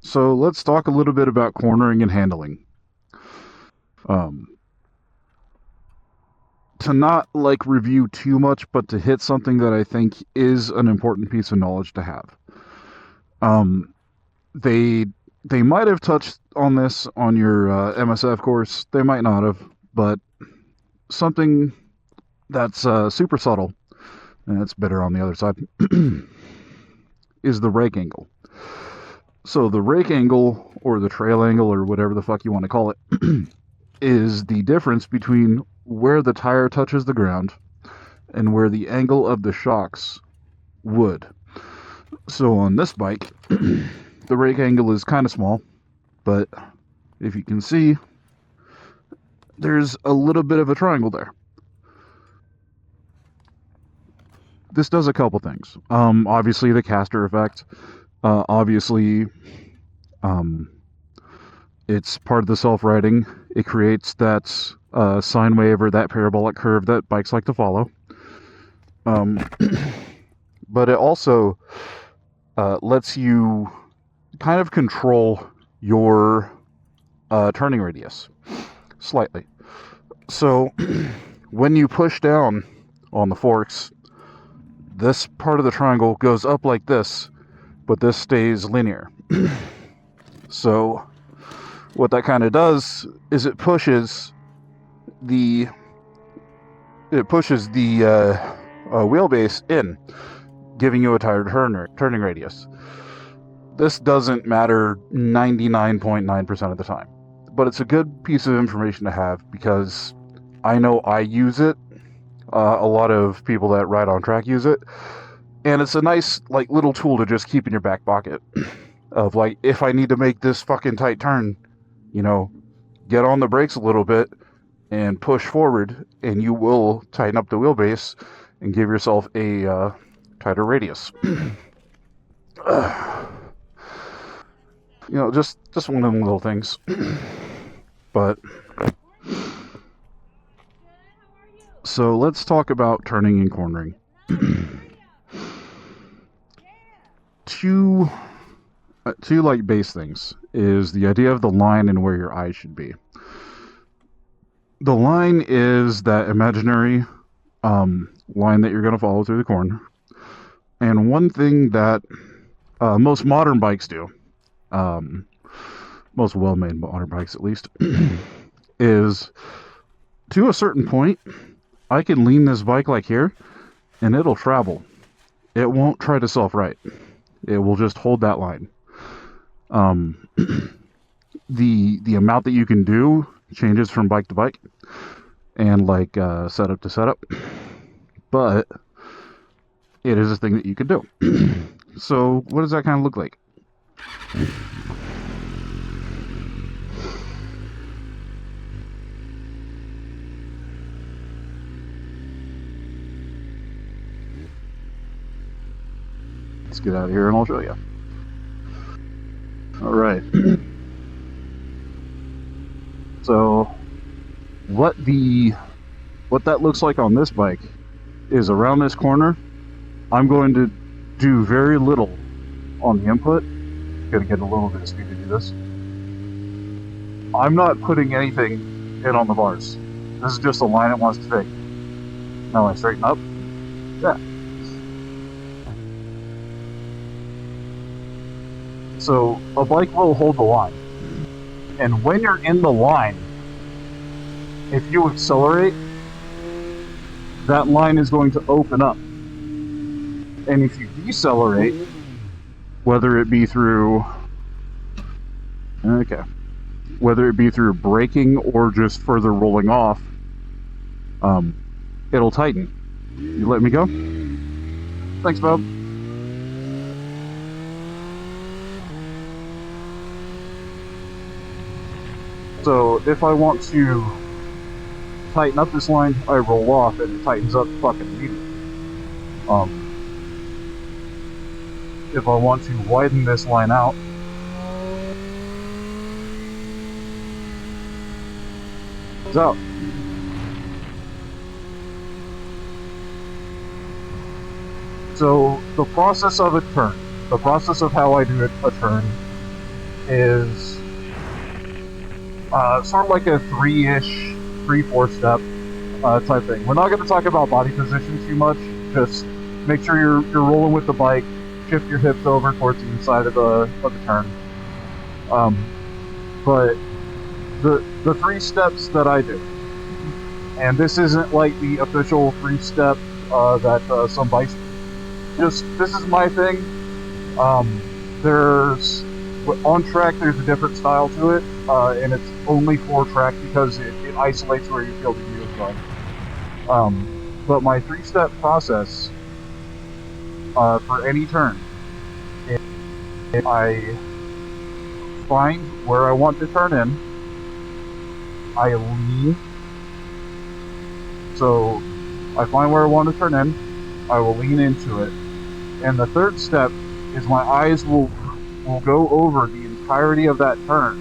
So let's talk a little bit about cornering and handling. Um, to not like review too much, but to hit something that I think is an important piece of knowledge to have. Um, they they might have touched on this on your MSF course. They might not have, but something that's super subtle and it's better on the other side is the rake angle. So the rake angle or the trail angle or whatever the fuck you want to call it is the difference between where the tire touches the ground and where the angle of the shocks would. So on this bike, the rake angle is kind of small, but if you can see, there's a little bit of a triangle there. This does a couple things. Obviously, the caster effect. Obviously, um, it's part of the self-righting. It creates that sine wave or that parabolic curve that bikes like to follow. But it also lets you kind of control your turning radius slightly. So when you push down on the forks, this part of the triangle goes up like this, but this stays linear. So what that kind of does is it pushes the wheelbase in, giving you a tighter turning radius. This doesn't matter 99.9% of the time, but it's a good piece of information to have because I know I use it. A lot of people that ride on track use it, and it's a nice like little tool to just keep in your back pocket. Of like, if I need to make this fucking tight turn, get on the brakes a little bit and push forward, and you will tighten up the wheelbase and give yourself a tighter radius. Just one of them little things. But so let's talk about turning and cornering. Two like base things is the idea of the line and where your eyes should be. The line is that imaginary line that you're going to follow through the corn. And one thing that most modern bikes do, most well-made modern bikes at least, is to a certain point, I can lean this bike like here, and it'll travel. It won't try to self-right. It will just hold that line. The amount that you can do changes from bike to bike, and like setup to setup, but it is a thing that you can do. So what does that kind of look like? Let's get out of here and I'll show you. All right. So what that looks like on this bike is around this corner, I'm going to do very little on the input. Gonna get a little bit of speed to do this. I'm not putting anything in on the bars. This is just a line it wants to take. Now I straighten up. Yeah. So a bike will hold the line. And when you're in the line, if you accelerate, that line is going to open up. And if you decelerate, whether it be through braking or just further rolling off, it'll tighten. You let me go? Thanks, Bob. So if I want to tighten up this line, I roll off and it tightens up fucking immediately. If I want to widen this line out, it's out. So the process of a turn, the process of how I do a turn is sort of like a 3-4 step type thing. We're not going to talk about body position too much. Just make sure you're rolling with the bike. Shift your hips over towards the inside of the turn. But the 3 steps that I do, and this isn't like the official 3-step that some bikes. Just this is my thing. There's on track. There's a different style to it, and it's only for track because it isolates where you feel the gears going. But my 3-step process for any turn, I find where I want to turn in. I lean. So I find where I want to turn in. I will lean into it. And the 3rd step is my eyes will go over the entirety of that turn.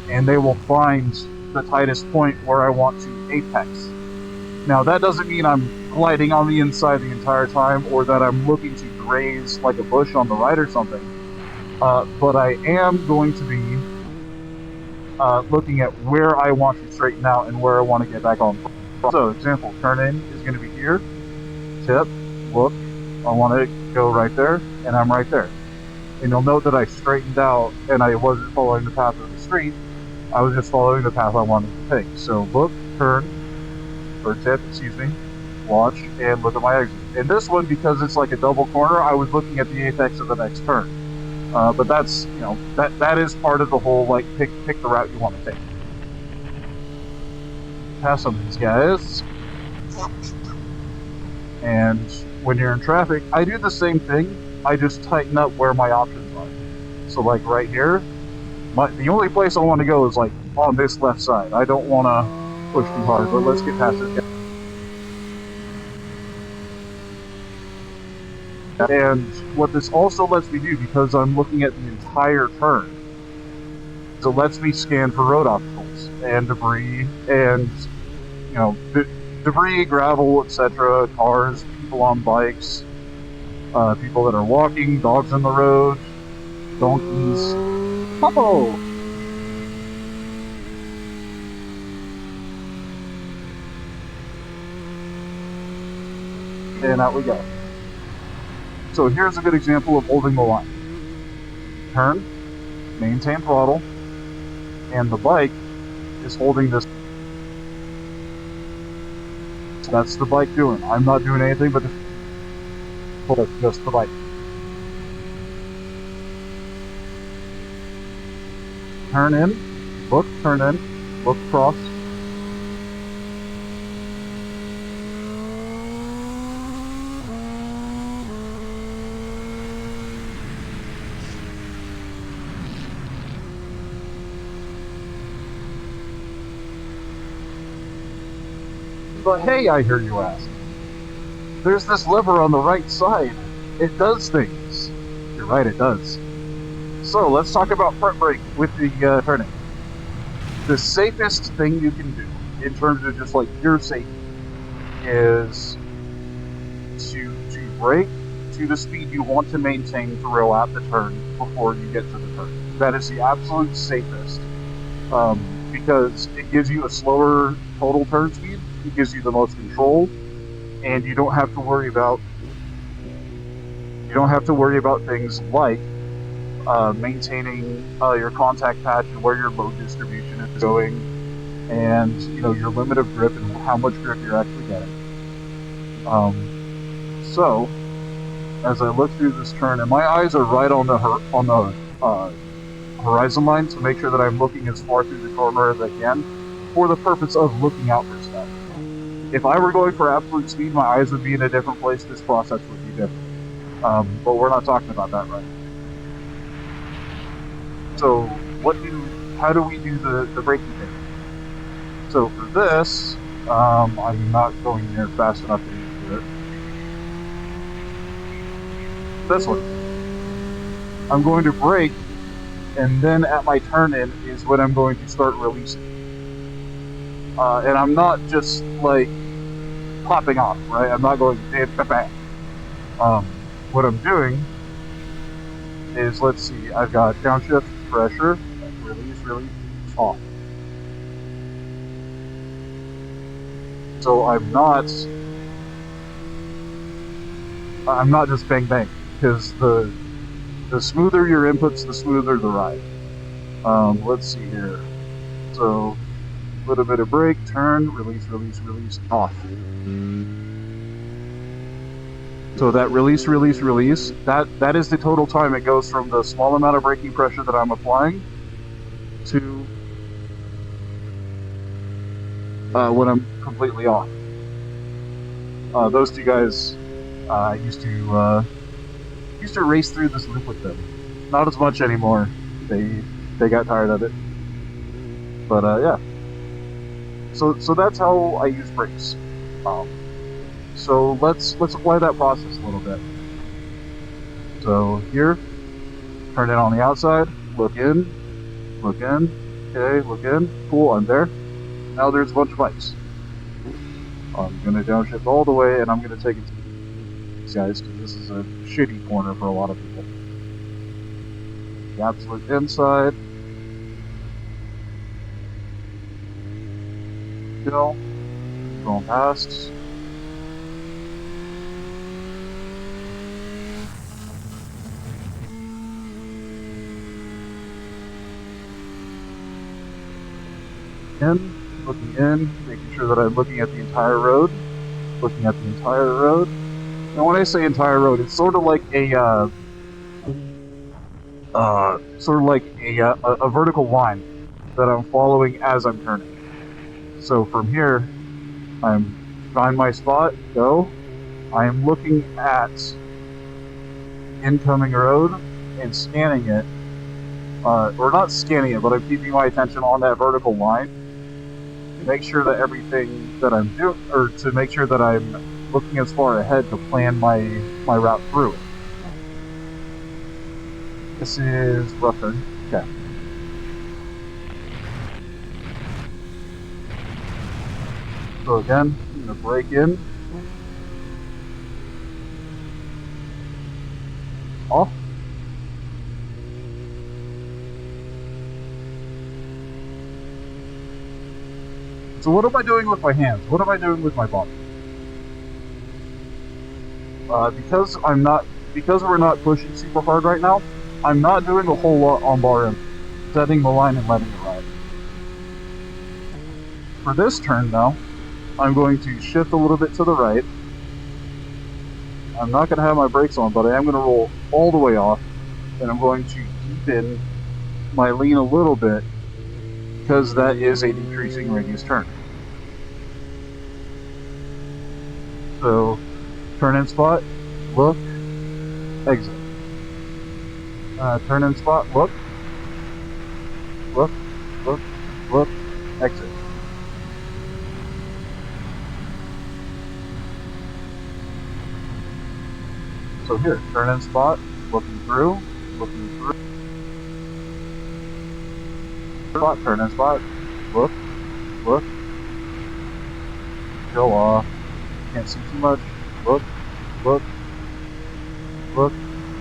And they will find the tightest point where I want to apex. Now that doesn't mean I'm gliding on the inside the entire time, or that I'm looking to graze like a bush on the right or something. But I am going to be looking at where I want to straighten out and where I want to get back on. So, example, turn in is going to be here. Tip, look, I want to go right there, and I'm right there. And you'll note that I straightened out and I wasn't following the path of the street. I was just following the path I wanted to take. So look, turn, or tip, excuse me, watch, and look at my exit. In this one, because it's like a double corner, I was looking at the apex of the next turn. But that's, you know, that is part of the whole, like, pick the route you want to take. Pass some of these guys. And when you're in traffic, I do the same thing. I just tighten up where my options are. So, like, right here, the only place I want to go is, like, on this left side. I don't want to push too hard, but let's get past this guy. And what this also lets me do, because I'm looking at the entire turn, is it lets me scan for road obstacles and debris and, you know, debris, gravel, etc., cars, people on bikes, people that are walking, dogs on the road, donkeys. Oh! And out we go. So here's a good example of holding the line. Turn, maintain throttle, and the bike is holding this. So that's the bike doing. I'm not doing anything but just the bike. Turn in, look, turn in, look across. But hey, I hear you ask. There's this lever on the right side. It does things. You're right, it does. So let's talk about front brake with the turning. The safest thing you can do in terms of just like your safety is to brake to the speed you want to maintain throughout the turn before you get to the turn. That is the absolute safest, because it gives you a slower total turn speed. It gives you the most control, and you don't have to worry about things like maintaining your contact patch and where your load distribution is going, and you know your limit of grip and how much grip you're actually getting. So as I look through this turn, and my eyes are right on the horizon line to make sure that I'm looking as far through the corner as I can, for the purpose of looking out for stuff. If I were going for absolute speed, my eyes would be in a different place. This process would be different. But we're not talking about that right now. So how do we do the braking thing? So for this, I'm not going near fast enough to do it. This one. I'm going to brake, and then at my turn in is when I'm going to start releasing. And I'm not just like popping off, right? I'm not going bam, bam, bam. What I'm doing is, let's see, I've got downshift, pressure, release, release, off. So I'm not just bang bang, because the smoother your inputs, the smoother the ride. Let's see here. So a little bit of brake, turn, release, release, release, off. So that release, release, release, that is the total time it goes from the small amount of braking pressure that I'm applying to when I'm completely off. Those two guys, I used to race through this loop with them. Not as much anymore. They got tired of it. But yeah. So that's how I use brakes. So let's apply that process a little bit. So here, turn it on the outside, look in, okay, look in, cool, I'm there. Now there's a bunch of lights. I'm gonna downshift all the way, and I'm gonna take it to these guys, because this is a shitty corner for a lot of people. The absolute inside. Still, going past. Looking in, making sure that I'm looking at the entire road. Looking at the entire road. And when I say entire road, it's sort of like a vertical line that I'm following as I'm turning. So from here, I'm find my spot, go. I am looking at incoming road and scanning it, or not scanning it, but I'm keeping my attention on that vertical line to make sure that everything that I'm doing, or to make sure that I'm looking as far ahead to plan my route through it. This is rough turn. Okay. So again, I'm gonna brake in. Off. So what am I doing with my hands? What am I doing with my body? Because we're not pushing super hard right now, I'm not doing a whole lot on bar end, setting the line and letting it ride. For this turn though, I'm going to shift a little bit to the right. I'm not going to have my brakes on, but I am going to roll all the way off, and I'm going to deepen my lean a little bit, because that is a decreasing radius turn. So, turn in spot, look, exit. Turn in spot, look, exit. So here, turn in spot, looking through, spot, turn in spot, look, go off, can't see too much, look,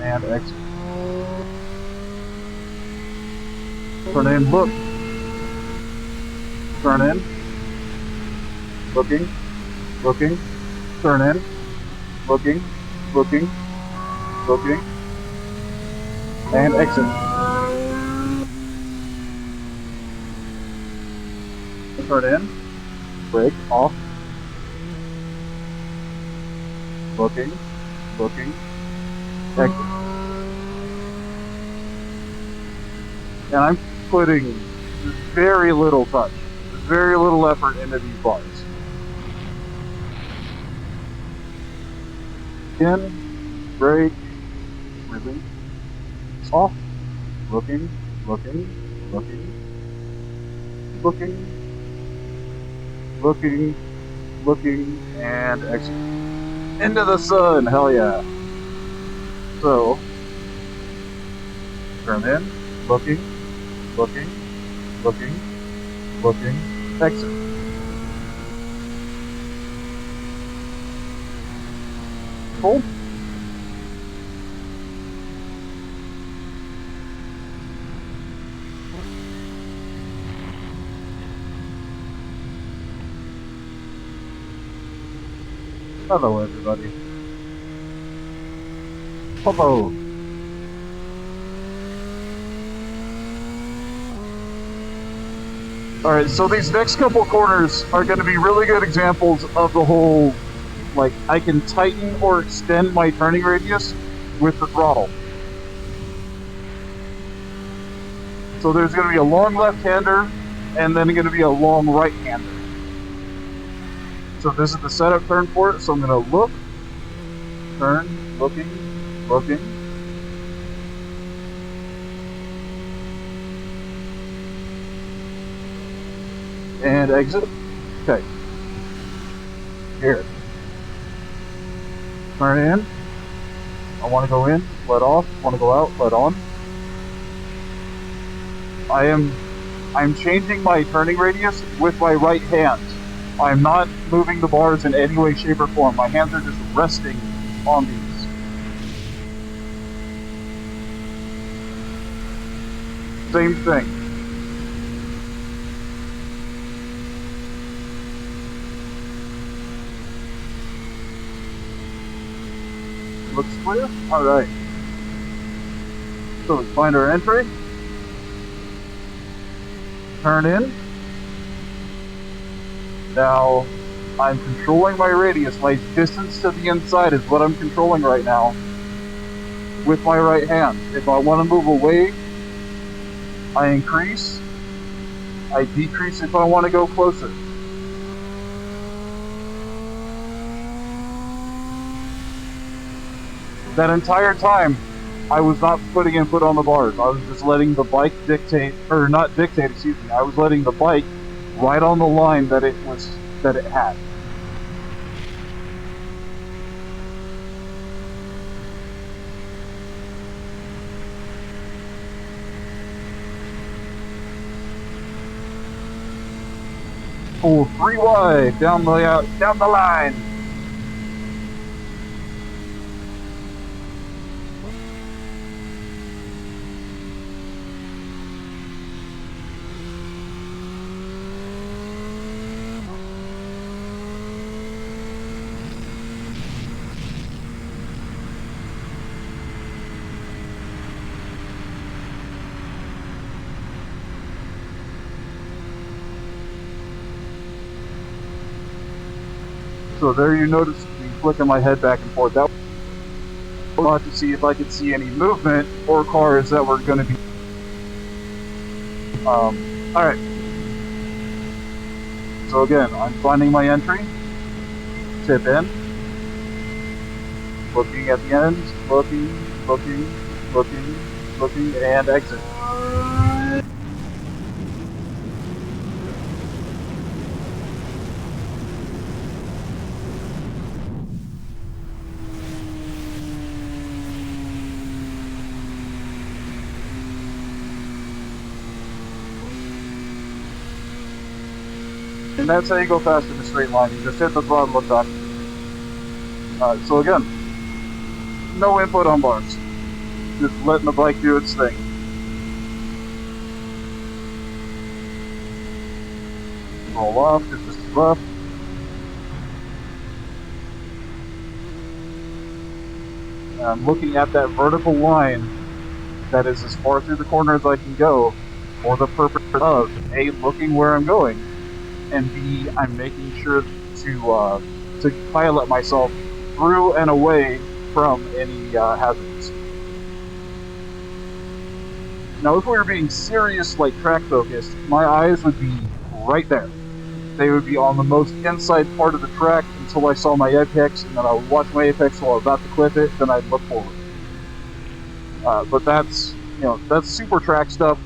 and exit. Turn in, look, turn in, looking, turn in, looking, and exit. Turn in, brake, off, looking, exit. And I'm putting very little touch, very little effort into these bars. In, brake, release, off, looking, and exit. Into the sun, hell yeah. So, turn in, looking, exit. Cool. Hello, everybody. Hello. Alright, so these next couple corners are going to be really good examples of the whole, like, I can tighten or extend my turning radius with the throttle. So there's going to be a long left-hander, and then going to be a long right-hander. So this is the setup turn for it, so I'm going to look, turn, looking, and exit. Okay. Here. Turn in. I want to go in, let off. Want to go out, let on. I'm changing my turning radius with my right hand. I'm not moving the bars in any way, shape, or form. My hands are just resting on these. Same thing. Looks clear? Alright. So let's find our entry. Turn in. Now, I'm controlling my radius. My distance to the inside is what I'm controlling right now with my right hand. If I want to move away, I increase. I decrease if I want to go closer. That entire time, I was not putting input on the bars. I was just letting the bike dictate, or not dictate, excuse me. I was letting the bike right on the line that it had. Pull 3 wide down the line. So there you notice me flicking my head back and forth. That was to see if I could see any movement or cars that were going to be. Alright. So again, I'm finding my entry. Tip in. Looking at the ends. Looking, and exit. And that's how you go fast in a straight line. You just hit the throttle, look back. So again, no input on bars. Just letting the bike do its thing. Roll off, because this is rough. And I'm looking at that vertical line that is as far through the corner as I can go for the purpose of A, looking where I'm going, and B, I'm making sure to pilot myself through and away from any hazards. Now, if we were being serious, like track focused, my eyes would be right there. They would be on the most inside part of the track until I saw my apex, and then I would watch my apex while I was about to clip it, then I'd look forward. But that's super track stuff.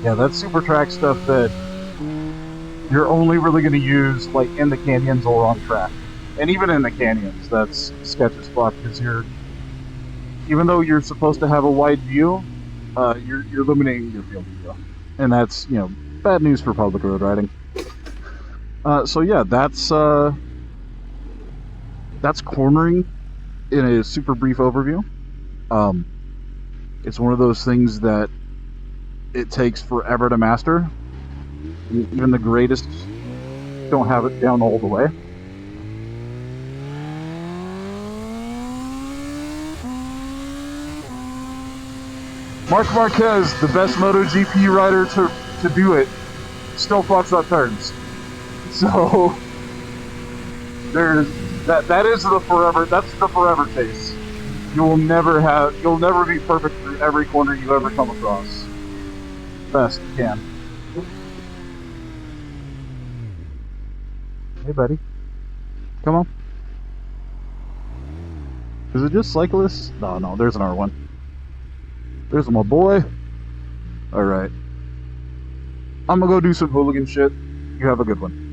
Yeah, that's super track stuff that you're only really going to use like in the canyons or on track. And even in the canyons, that's sketch as fuck, because even though you're supposed to have a wide view, you're limiting your field of view. And that's, bad news for public road riding. So yeah, that's cornering in a super brief overview. It's one of those things that it takes forever to master. Even the greatest don't have it down all the way. Marc Marquez, the best MotoGP rider to do it, still fucks up turns. So there's that is the forever. That's the forever case. You'll never be perfect through every corner you ever come across. Best you can. Hey, buddy. Come on. Is it just cyclists? No, there's an R1. There's my boy. Alright. I'm gonna go do some hooligan shit. You have a good one.